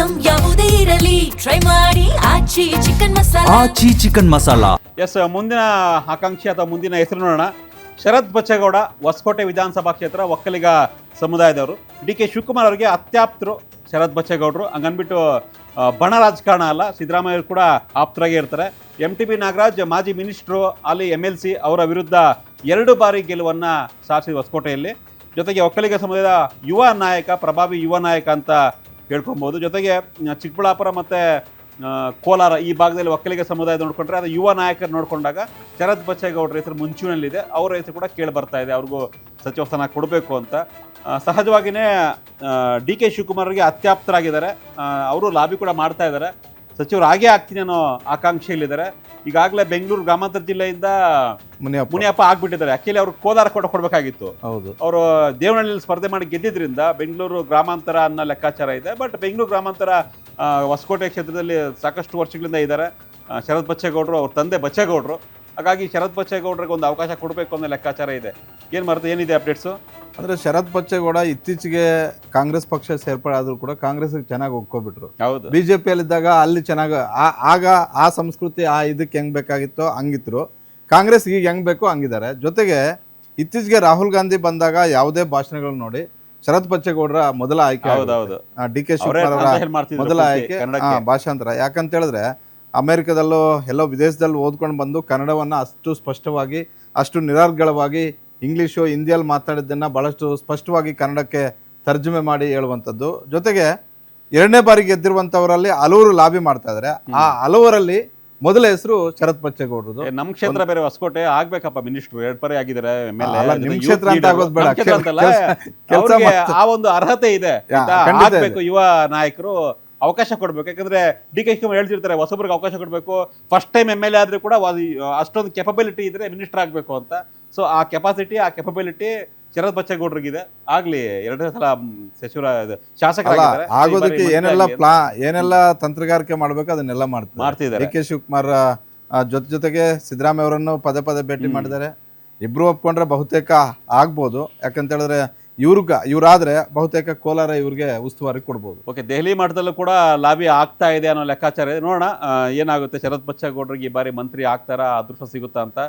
Item ಯಾವುದೇ ಇರಲಿ try ಮಾಡಿ ಆಚಿ ಚಿಕನ್ ಮಸಾಲಾ. ಎಸ್, ಮುಂದಿನ ಆಕಾಂಕ್ಷಿ ಅಥವಾ ಮುಂದಿನ ಹೆಸರು ನೋಡೋಣ. ಶರತ್ ಬಚ್ಚೇಗೌಡ, ಹೊಸಕೋಟೆ ವಿಧಾನಸಭಾ ಕ್ಷೇತ್ರ, ಒಕ್ಕಲಿಗ ಸಮುದಾಯದವರು. ಡಿ.ಕೆ. ಶಿವಕುಮಾರ್ ಅವರಿಗೆ ಅತ್ಯಾಪ್ತರು ಶರತ್ ಬಚ್ಚೇಗೌಡರು. ಹಂಗನ್ಬಿಟ್ಟು ಬಣ ರಾಜಕಾರಣ ಅಲ್ಲ, ಸಿದ್ದರಾಮಯ್ಯ ಕೂಡ ಆಪ್ತರಾಗೇ ಇರ್ತಾರೆ. MTB ನಾಗರಾಜ್ ಮಾಜಿ ಮಿನಿಸ್ಟ್ರು, ಅಲ್ಲಿ MLC, ಅವರ ವಿರುದ್ಧ 2 ಬಾರಿ ಗೆಲುವನ್ನು ಸಾಧಿಸಿದ ಹೊಸಕೋಟೆಯಲ್ಲಿ. ಜೊತೆಗೆ ಒಕ್ಕಲಿಗ ಸಮುದಾಯದ ಯುವ ನಾಯಕ, ಪ್ರಭಾವಿ ಯುವ ನಾಯಕ ಅಂತ ಹೇಳ್ಕೊಬೋದು. ಜೊತೆಗೆ ಚಿಕ್ಕಬಳ್ಳಾಪುರ ಮತ್ತು ಕೋಲಾರ ಈ ಭಾಗದಲ್ಲಿ ಒಕ್ಕಲಿಗ ಸಮುದಾಯ ನೋಡಿಕೊಂಡ್ರೆ ಅದು ಯುವ ನಾಯಕರು ನೋಡಿಕೊಂಡಾಗ ಶರತ್ ಬಚ್ಚೇಗೌಡರ ಹೆಸರು ಮುಂಚೂಣಿಯಲ್ಲಿದೆ. ಅವರ ಹೆಸರು ಕೂಡ ಕೇಳಿ ಬರ್ತಾ ಇದೆ, ಅವ್ರಿಗೂ ಸಚಿವ ಸ್ಥಾನ ಕೊಡಬೇಕು ಅಂತ. ಸಹಜವಾಗಿಯೇ ಡಿ.ಕೆ. ಶಿವಕುಮಾರ್ ಅವರಿಗೆ ಅತ್ಯಾಪ್ತರಾಗಿದ್ದಾರೆ. ಅವರು ಲಾಬಿ ಕೂಡ ಮಾಡ್ತಾ ಇದ್ದಾರೆ, ಸಚಿವರು ಆಗೇ ಆಗ್ತೀನಿ ಅನ್ನೋ ಆಕಾಂಕ್ಷೆಯಲ್ಲಿದ್ದಾರೆ. ಈಗಾಗಲೇ ಬೆಂಗಳೂರು ಗ್ರಾಮಾಂತರ ಜಿಲ್ಲೆಯಿಂದ ಮುನಿಯಪ್ಪ ಆಗ್ಬಿಟ್ಟಿದ್ದಾರೆ. ಆಕ್ಚುಲಿ ಅವ್ರು ಕೋಲಾರ ಕೊಡಬೇಕಾಗಿತ್ತು. ಅವರು ದೇವನಹಳ್ಳಿಯಲ್ಲಿ ಸ್ಪರ್ಧೆ ಮಾಡಿ ಗೆದ್ದಿದ್ರಿಂದ ಬೆಂಗಳೂರು ಗ್ರಾಮಾಂತರ ಅನ್ನೋ ಲೆಕ್ಕಾಚಾರ ಇದೆ. ಬಟ್ ಬೆಂಗಳೂರು ಗ್ರಾಮಾಂತರ ಹೊಸಕೋಟೆ ಕ್ಷೇತ್ರದಲ್ಲಿ ಸಾಕಷ್ಟು ವರ್ಷಗಳಿಂದ ಇದ್ದಾರೆ ಶರತ್ ಬಚ್ಚೇಗೌಡರು, ಅವ್ರ ತಂದೆ ಬಚ್ಚೇಗೌಡರು. ಹಾಗಾಗಿ ಶರತ್ ಬಚ್ಚೇಗೌಡರಿಗೆ ಒಂದು ಅವಕಾಶ ಕೊಡಬೇಕು ಅನ್ನೋ ಲೆಕ್ಕಾಚಾರ ಇದೆ. ಏನಿದೆ ಅಪ್ಡೇಟ್ಸು? ಅಂದರೆ ಶರತ್ ಬಚ್ಚೇಗೌಡ ಇತ್ತೀಚೆಗೆ ಕಾಂಗ್ರೆಸ್ ಪಕ್ಷ ಸೇರ್ಪಡೆ ಆದರೂ ಕೂಡ ಕಾಂಗ್ರೆಸ್ಗೆ ಚೆನ್ನಾಗಿ ಒಪ್ಕೊಬಿಟ್ರು. ಹೌದು, BJPಯಲ್ಲಿದ್ದಾಗ ಅಲ್ಲಿ ಚೆನ್ನಾಗಿ ಆಗ ಆ ಸಂಸ್ಕೃತಿ ಇದಕ್ಕೆ ಹೆಂಗೆ ಬೇಕಾಗಿತ್ತೋ ಹಂಗಿದ್ರು. ಕಾಂಗ್ರೆಸ್ ಈಗ ಹೆಂಗೆ ಬೇಕೋ ಹಂಗಿದ್ದಾರೆ. ಜೊತೆಗೆ ಇತ್ತೀಚೆಗೆ ರಾಹುಲ್ ಗಾಂಧಿ ಬಂದಾಗ ಯಾವುದೇ ಭಾಷಣಗಳು ನೋಡಿ ಶರತ್ ಬಚ್ಚೇಗೌಡರ ಮೊದಲ ಆಯ್ಕೆ, ಡಿ.ಕೆ. ಶಿವಕುಮಾರ್ ಅವರ ಮೊದಲ ಆಯ್ಕೆ ಭಾಷಾಂತರ. ಯಾಕಂತ ಹೇಳಿದ್ರೆ ಅಮೆರಿಕದಲ್ಲೂ ಎಲ್ಲೋ ವಿದೇಶದಲ್ಲಿ ಓದ್ಕೊಂಡು ಬಂದು ಕನ್ನಡವನ್ನು ಅಷ್ಟು ಸ್ಪಷ್ಟವಾಗಿ, ಅಷ್ಟು ನಿರರ್ಗಳವಾಗಿ, ಇಂಗ್ಲೀಷು ಹಿಂದಿಯಲ್ಲಿ ಮಾತಾಡಿದ್ದನ್ನು ಭಾಳಷ್ಟು ಸ್ಪಷ್ಟವಾಗಿ ಕನ್ನಡಕ್ಕೆ ತರ್ಜುಮೆ ಮಾಡಿ ಹೇಳುವಂಥದ್ದು. ಜೊತೆಗೆ 2ನೇ ಬಾರಿ ಗೆದ್ದಿರುವಂಥವರಲ್ಲಿ ಹಲವರು ಲಾಬಿ ಮಾಡ್ತಾ ಇದ್ದಾರೆ. ಆ ಹಲವರಲ್ಲಿ ಮೊದಲ ಹೆಸರು ಶರತ್ ಬಚ್ಚೇಗೌಡರದು. ನಮ್ಮ ಕ್ಷೇತ್ರ ಬೇರೆ ಹೊಸಕೋಟೆ, ಆಗ್ಬೇಕಪ್ಪ ಮಿನಿಸ್ಟ್ರು, 2 ಬಾರಿ ಆಗಿದ್ದಾರೆ. ನಿಮ್ಮ ಕ್ಷೇತ್ರ ಅಂತ ಆಗೋದು ಬೇಡ, ಆ ಒಂದು ಅರ್ಹತೆ ಇದೆ, ಆಗ್ಬೇಕು. ಯುವ ನಾಯಕರು ಅವಕಾಶ ಕೊಡಬೇಕು. ಯಾಕಂದ್ರೆ ಡಿ.ಕೆ. ಶಿವಕುಮಾರ್ ಹೇಳ್ತಿರ್ತಾರೆ ಹೊಸಬ್ರಿಗೆ ಅವಕಾಶ ಕೊಡಬೇಕು, ಫಸ್ಟ್ ಟೈಮ್ MLA ಆದ್ರೆ ಕೂಡ ಅಷ್ಟೊಂದು ಕೆಪಬಿಲಿಟಿ ಇದ್ರೆ ಮಿನಿಸ್ಟರ್ ಆಗಬೇಕು ಅಂತ. ಸೊ ಆ ಕೆಪಾಸಿಟಿ, ಆ ಕೆಪಬಿಲಿಟಿ ಶರತ್ ಬಚ್ಚೇಗೌಡರಿಗಿದೆ. ಆಗ್ಲಿ 2 ಸಲ ಸಚಿವರ ಶಾಸಕರಾಗಿದ್ದಾರೆ. ಆಗೋದಕ್ಕೆ ಏನೆಲ್ಲ ತಂತ್ರಗಾರಿಕೆ ಮಾಡ್ಬೇಕು ಅದನ್ನೆಲ್ಲ ಮಾಡ್ತಿದ್ದಾರೆ. ಡಿ.ಕೆ. ಶಿವಕುಮಾರ್ ಜೊತೆಗೆ ಸಿದ್ದರಾಮಯ್ಯ ಅವರನ್ನು ಪದೇ ಪದೇ ಭೇಟಿ ಮಾಡಿದ್ದಾರೆ. ಇಬ್ರು ಒಪ್ಕೊಂಡ್ರೆ ಬಹುತೇಕ ಆಗ್ಬೋದು. ಯಾಕಂತ ಹೇಳಿದ್ರೆ ಇವರಾದ್ರೆ ಬಹುತೇಕ ಕೋಲಾರ ಇವ್ರಿಗೆ ಉಸ್ತುವಾರಿ ಕೊಡ್ಬೋದು. ಓಕೆ, ದೆಹಲಿ ಮಟ್ಟದಲ್ಲೂ ಕೂಡ ಲಾಬಿ ಆಗ್ತಾ ಇದೆ ಅನ್ನೋ ಲೆಕ್ಕಾಚಾರ ಇದೆ. ನೋಡೋಣ ಏನಾಗುತ್ತೆ. ಶರತ್ ಬಚ್ಚೇಗೌಡರಿಗೆ ಈ ಬಾರಿ ಮಂತ್ರಿ ಆಗ್ತಾರಾ, ಅದೃಷ್ಟ ಸಿಗುತ್ತಾ ಅಂತ.